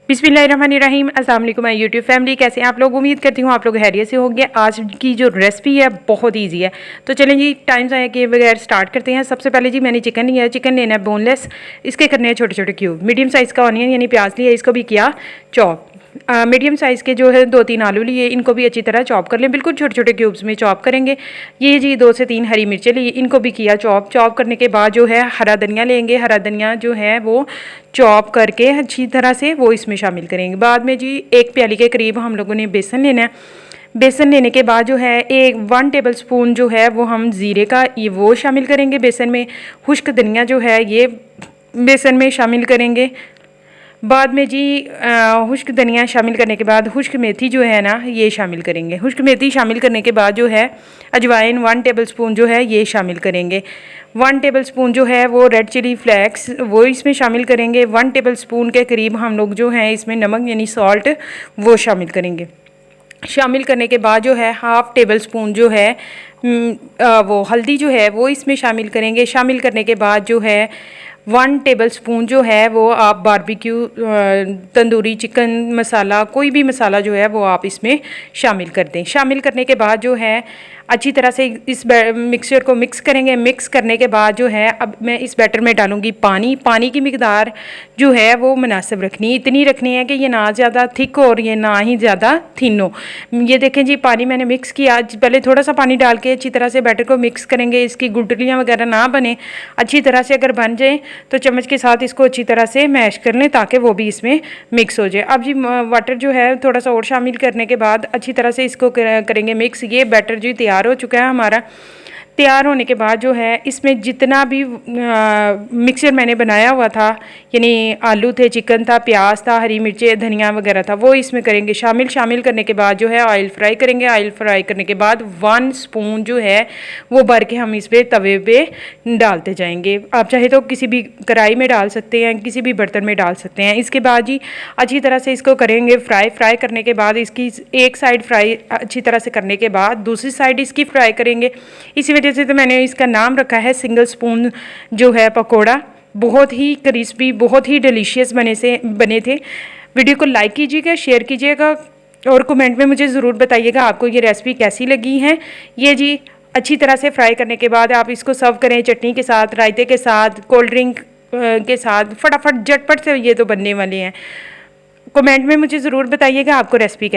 बिस्मिल्लाहिर्रहमानिर्रहीम। अस्सलाम वालेकुम माय यूट्यूब फैमिली, कैसे हैं आप लोग। उम्मीद करती हूँ आप लोग खैरियत से होंगे। आज की जो रेसिपी है बहुत ईजी है, तो चलें जी टाइम ज़ाया किए बगैर स्टार्ट करते हैं। सबसे पहले जी मैंने चिकन लिया है, चिकन लेना है बोनलेस, इसके करने हैं छोटे छोटे क्यूब। मीडियम साइज़ का ऑनियन यानी प्याज लिया, इसको भी किया चॉप। मीडियम साइज़ के जो है 2-3 आलू लिए, इनको भी अच्छी तरह चॉप कर लें, बिल्कुल छोटे छोटे क्यूब्स में चॉप करेंगे। ये जी 2 से 3 हरी मिर्चें ली, इनको भी किया चॉप। चॉप करने के बाद जो है हरा धनिया लेंगे, हरा धनिया जो है वो चॉप करके अच्छी तरह से वो इसमें शामिल करेंगे। बाद में जी 1 प्याली के करीब हम लोगों ने बेसन लेना है। बेसन लेने के बाद जो है 1 टेबल स्पून जो है वो हम ज़ीरे का ये वो शामिल करेंगे बेसन में। खुश्क धनिया जो है ये बेसन में शामिल करेंगे। बाद में जी खुश्क धनिया शामिल करने के बाद खुश्क मेथी जो है ना ये शामिल करेंगे। खुश्क मेथी शामिल करने के बाद जो है अजवाइन 1 टेबल स्पून जो है ये शामिल करेंगे। 1 टेबल स्पून जो है वो रेड चिली फ्लेक्स वो इसमें शामिल करेंगे। 1 टेबल स्पून के करीब हम लोग जो है इसमें नमक यानी सॉल्ट वो शामिल करेंगे। शामिल करने के बाद जो है 1/2 टेबल स्पून जो है वो हल्दी जो है वो इसमें शामिल करेंगे। शामिल करने के बाद जो है 1 टेबल स्पून जो है वो आप बारबेक्यू तंदूरी चिकन मसाला कोई भी मसाला जो है वो आप इसमें शामिल कर दें। शामिल करने के बाद जो है अच्छी तरह से इस मिक्सचर को मिक्स करेंगे। मिक्स करने के बाद जो है अब मैं इस बैटर में डालूंगी पानी। पानी की मिकदार जो है वो मुनासिब रखनी, इतनी रखनी है कि ये ना ज़्यादा थिक हो और ये ना ही ज़्यादा थिन हो। ये देखें जी पानी मैंने मिक्स किया। पहले थोड़ा सा पानी डाल के अच्छी तरह से बैटर को मिक्स करेंगे, इसकी गुठलियाँ वगैरह ना बने। अच्छी तरह से अगर बन जाए तो चम्मच के साथ इसको अच्छी तरह से मैश कर लें ताकि वो भी इसमें मिक्स हो जाए। अब जी वाटर जो है थोड़ा सा और शामिल करने के बाद अच्छी तरह से इसको करेंगे मिक्स। ये बैटर जी तैयार हो चुका है हमारा। तैयार होने के बाद जो है इसमें जितना भी मिक्सचर मैंने बनाया हुआ था यानी आलू थे, चिकन था, प्याज था, हरी मिर्चें, धनिया वगैरह था वो इसमें करेंगे शामिल। शामिल करने के बाद जो है ऑयल फ्राई करेंगे। ऑयल फ्राई करने के बाद 1 स्पून जो है वो भर के हम इस पर तवे पे डालते जाएंगे। आप चाहे तो किसी भी कढ़ाई में डाल सकते हैं, किसी भी बर्तन में डाल सकते हैं। इसके बाद जी अच्छी तरह से इसको करेंगे फ्राई। फ्राई करने के बाद इसकी एक साइड फ्राई अच्छी तरह से करने के बाद दूसरी साइड इसकी फ्राई करेंगे। इसी वजह से तो मैंने इसका नाम रखा है सिंगल स्पून जो है पकोड़ा। बहुत ही क्रिस्पी, बहुत ही डिलीशियस बने थे। वीडियो को लाइक कीजिएगा, शेयर कीजिएगा और कमेंट में मुझे ज़रूर बताइएगा आपको ये रेसिपी कैसी लगी है। ये जी अच्छी तरह से फ्राई करने के बाद आप इसको सर्व करें चटनी के साथ, रायते के साथ, कोल्ड ड्रिंक के साथ। फटाफट झटपट से ये तो बनने वाले हैं। कमेंट में मुझे ज़रूर बताइएगा आपको रेसिपी